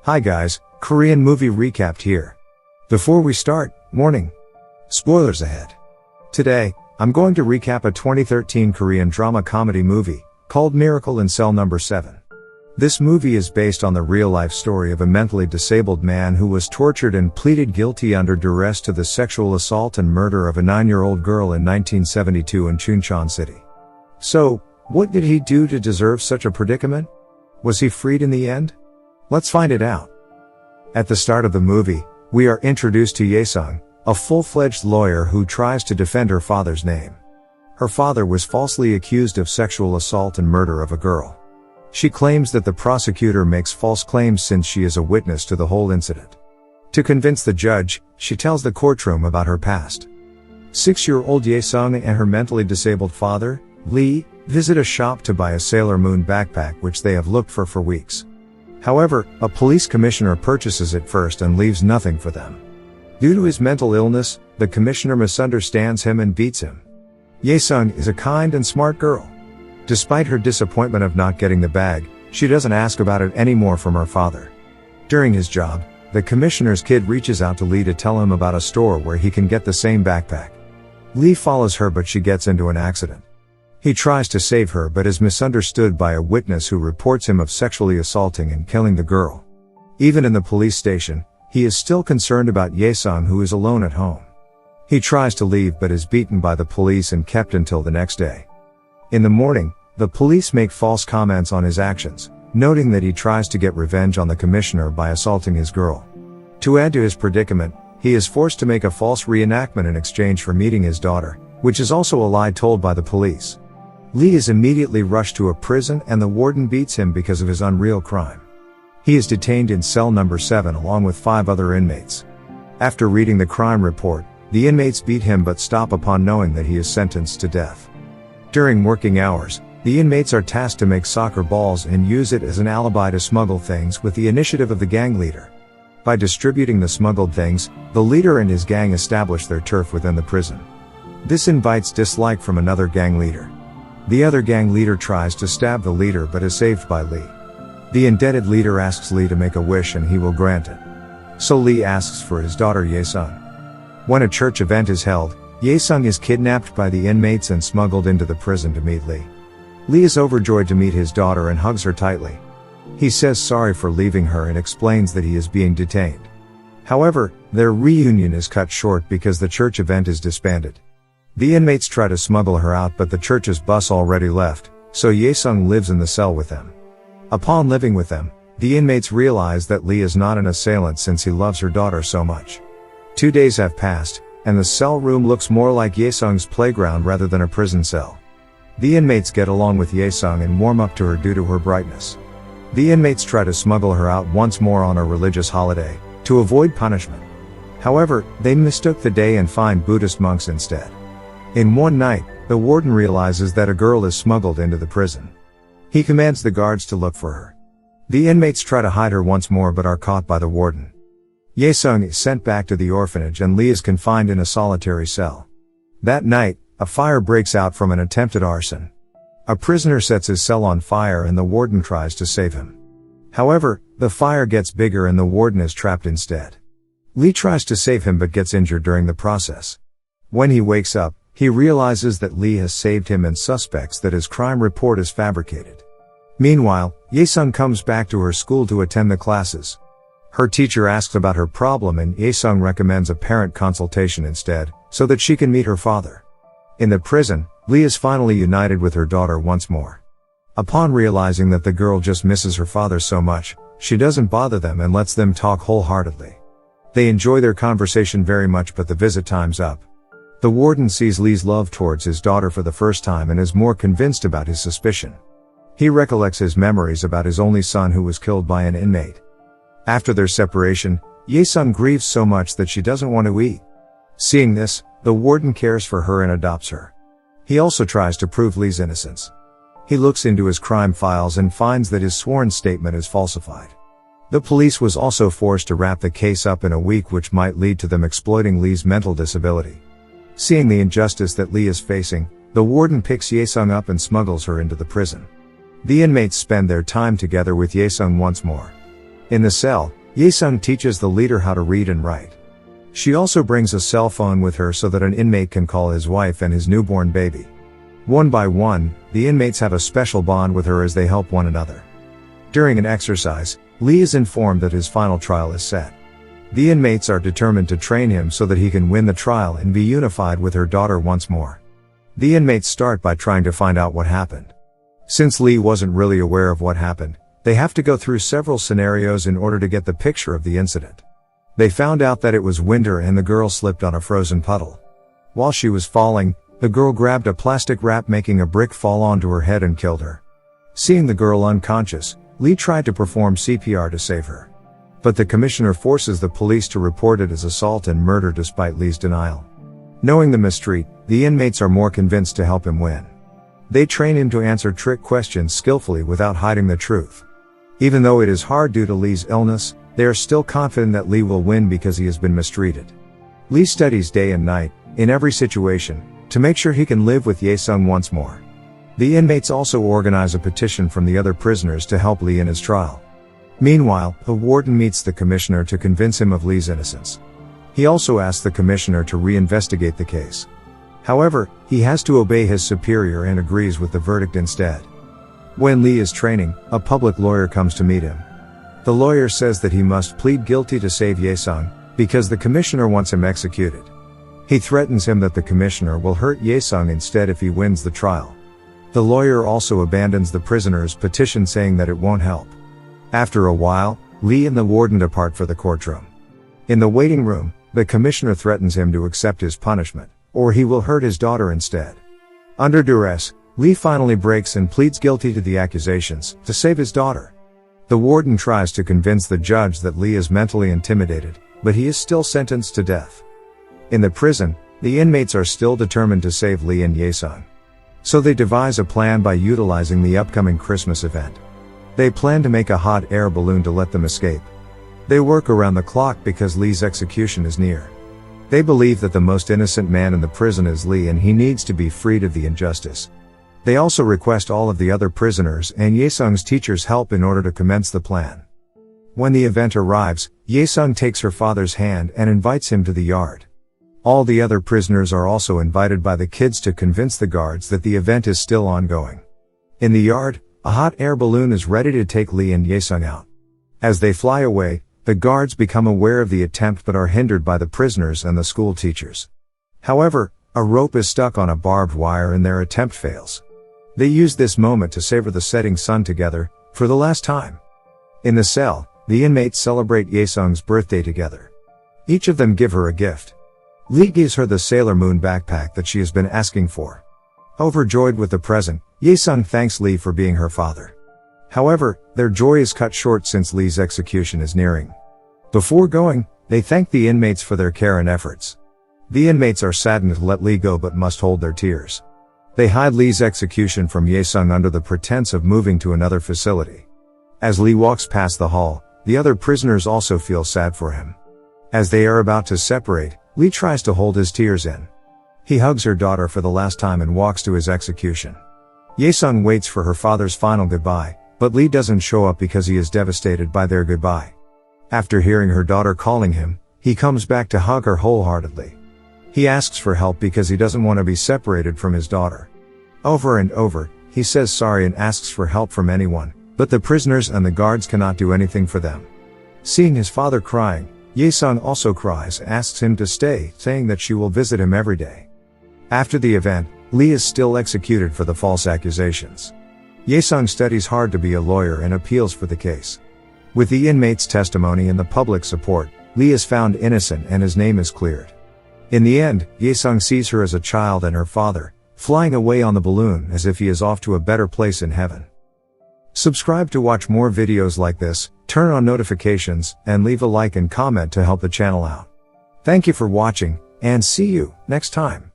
Hi guys, Korean movie recapped here. Before we start, warning. Spoilers ahead. Today, I'm going to recap a 2013 Korean drama comedy movie, called Miracle in Cell Number 7. This movie is based on the real-life story of a mentally disabled man who was tortured and pleaded guilty under duress to the sexual assault and murder of a 9-year-old girl in 1972 in Chuncheon City. So, what did he do to deserve such a predicament? Was he freed in the end? Let's find it out. At the start of the movie, we are introduced to Ye-sung, a full-fledged lawyer who tries to defend her father's name. Her father was falsely accused of sexual assault and murder of a girl. She claims that the prosecutor makes false claims since she is a witness to the whole incident. To convince the judge, she tells the courtroom about her past. 6-year-old Ye-sung and her mentally disabled father, Lee, visit a shop to buy a Sailor Moon backpack which they have looked for weeks. However, a police commissioner purchases it first and leaves nothing for them. Due to his mental illness, the commissioner misunderstands him and beats him. Ye-sung is a kind and smart girl. Despite her disappointment of not getting the bag, she doesn't ask about it anymore from her father. During his job, the commissioner's kid reaches out to Lee to tell him about a store where he can get the same backpack. Lee follows her but she gets into an accident. He tries to save her but is misunderstood by a witness who reports him of sexually assaulting and killing the girl. Even in the police station, he is still concerned about Ye-sung who is alone at home. He tries to leave but is beaten by the police and kept until the next day. In the morning, the police make false comments on his actions, noting that he tries to get revenge on the commissioner by assaulting his girl. To add to his predicament, he is forced to make a false reenactment in exchange for meeting his daughter, which is also a lie told by the police. Lee is immediately rushed to a prison and the warden beats him because of his unreal crime. He is detained in cell number 7 along with 5 other inmates. After reading the crime report, the inmates beat him but stop upon knowing that he is sentenced to death. During working hours, the inmates are tasked to make soccer balls and use it as an alibi to smuggle things with the initiative of the gang leader. By distributing the smuggled things, the leader and his gang establish their turf within the prison. This invites dislike from another gang leader. The other gang leader tries to stab the leader but is saved by Lee. The indebted leader asks Lee to make a wish and he will grant it. So Lee asks for his daughter Ye-sung. When a church event is held, Ye-sung is kidnapped by the inmates and smuggled into the prison to meet Lee. Lee is overjoyed to meet his daughter and hugs her tightly. He says sorry for leaving her and explains that he is being detained. However, their reunion is cut short because the church event is disbanded. The inmates try to smuggle her out but the church's bus already left, so Ye-sung lives in the cell with them. Upon living with them, the inmates realize that Lee is not an assailant since he loves her daughter so much. 2 days have passed, and the cell room looks more like Ye-sung's playground rather than a prison cell. The inmates get along with Ye-sung and warm up to her due to her brightness. The inmates try to smuggle her out once more on a religious holiday, to avoid punishment. However, they mistook the day and find Buddhist monks instead. In one night, the warden realizes that a girl is smuggled into the prison. He commands the guards to look for her. The inmates try to hide her once more but are caught by the warden. Ye-sung is sent back to the orphanage and Lee is confined in a solitary cell. That night, a fire breaks out from an attempted arson. A prisoner sets his cell on fire and the warden tries to save him. However, the fire gets bigger and the warden is trapped instead. Lee tries to save him but gets injured during the process. When he wakes up, he realizes that Lee has saved him and suspects that his crime report is fabricated. Meanwhile, Ye-sung comes back to her school to attend the classes. Her teacher asks about her problem and Ye-sung recommends a parent consultation instead, so that she can meet her father. In the prison, Lee is finally united with her daughter once more. Upon realizing that the girl just misses her father so much, she doesn't bother them and lets them talk wholeheartedly. They enjoy their conversation very much but the visit time's up. The warden sees Lee's love towards his daughter for the first time and is more convinced about his suspicion. He recollects his memories about his only son who was killed by an inmate. After their separation, Ye-sung grieves so much that she doesn't want to eat. Seeing this, the warden cares for her and adopts her. He also tries to prove Lee's innocence. He looks into his crime files and finds that his sworn statement is falsified. The police was also forced to wrap the case up in a week, which might lead to them exploiting Lee's mental disability. Seeing the injustice that Lee is facing, The warden picks Ye-sung up and smuggles her into the prison. The inmates spend their time together with Ye-sung once more. In the cell, Ye-sung teaches the leader how to read and write. She also brings a cell phone with her so that an inmate can call his wife and his newborn baby. One by one, the inmates have a special bond with her as they help one another. During an exercise, Lee is informed that his final trial is set. The inmates are determined to train him so that he can win the trial and be unified with her daughter once more. The inmates start by trying to find out what happened. Since Lee wasn't really aware of what happened, they have to go through several scenarios in order to get the picture of the incident. They found out that it was winter and the girl slipped on a frozen puddle. While she was falling, the girl grabbed a plastic wrap, making a brick fall onto her head and killed her. Seeing the girl unconscious, Lee tried to perform CPR to save her. But the commissioner forces the police to report it as assault and murder despite Lee's denial. Knowing the mistreat, the inmates are more convinced to help him win. They train him to answer trick questions skillfully without hiding the truth. Even though it is hard due to Lee's illness, they are still confident that Lee will win because he has been mistreated. Lee studies day and night, in every situation, to make sure he can live with Ye-sung once more. The inmates also organize a petition from the other prisoners to help Lee in his trial. Meanwhile, the warden meets the commissioner to convince him of Lee's innocence. He also asks the commissioner to reinvestigate the case. However, he has to obey his superior and agrees with the verdict instead. When Lee is training, a public lawyer comes to meet him. The lawyer says that he must plead guilty to save Ye-sung, because the commissioner wants him executed. He threatens him that the commissioner will hurt Ye-sung instead if he wins the trial. The lawyer also abandons the prisoner's petition, saying that it won't help. After a while, Lee and the warden depart for the courtroom. In the waiting room, the commissioner threatens him to accept his punishment, or he will hurt his daughter instead. Under duress, Lee finally breaks and pleads guilty to the accusations, to save his daughter. The warden tries to convince the judge that Lee is mentally intimidated, but he is still sentenced to death. In the prison, the inmates are still determined to save Lee and Ye-sung. So they devise a plan by utilizing the upcoming Christmas event. They plan to make a hot air balloon to let them escape. They work around the clock because Lee's execution is near. They believe that the most innocent man in the prison is Lee and he needs to be freed of the injustice. They also request all of the other prisoners and Ye-sung's teacher's help in order to commence the plan. When the event arrives, Ye-sung takes her father's hand and invites him to the yard. All the other prisoners are also invited by the kids to convince the guards that the event is still ongoing. In the yard, a hot air balloon is ready to take Lee and Ye-sung out. As they fly away, the guards become aware of the attempt but are hindered by the prisoners and the school teachers. However, a rope is stuck on a barbed wire and their attempt fails. They use this moment to savor the setting sun together, for the last time. In the cell, the inmates celebrate Ye-sung's birthday together. Each of them give her a gift. Lee gives her the Sailor Moon backpack that she has been asking for. Overjoyed with the present, Ye-sung thanks Lee for being her father. However, their joy is cut short since Lee's execution is nearing. Before going, they thank the inmates for their care and efforts. The inmates are saddened to let Lee go but must hold their tears. They hide Lee's execution from Ye-sung under the pretense of moving to another facility. As Lee walks past the hall, the other prisoners also feel sad for him. As they are about to separate, Lee tries to hold his tears in. He hugs her daughter for the last time and walks to his execution. Ye-sung waits for her father's final goodbye, but Lee doesn't show up because he is devastated by their goodbye. After hearing her daughter calling him, he comes back to hug her wholeheartedly. He asks for help because he doesn't want to be separated from his daughter. Over and over, he says sorry and asks for help from anyone, but the prisoners and the guards cannot do anything for them. Seeing his father crying, Ye-sung also cries and asks him to stay, saying that she will visit him every day. After the event, Lee is still executed for the false accusations. Ye-sung studies hard to be a lawyer and appeals for the case. With the inmates' testimony and the public support, Lee is found innocent and his name is cleared. In the end, Ye-sung sees her as a child and her father, flying away on the balloon as if he is off to a better place in heaven. Subscribe to watch more videos like this, turn on notifications, and leave a like and comment to help the channel out. Thank you for watching, and see you next time.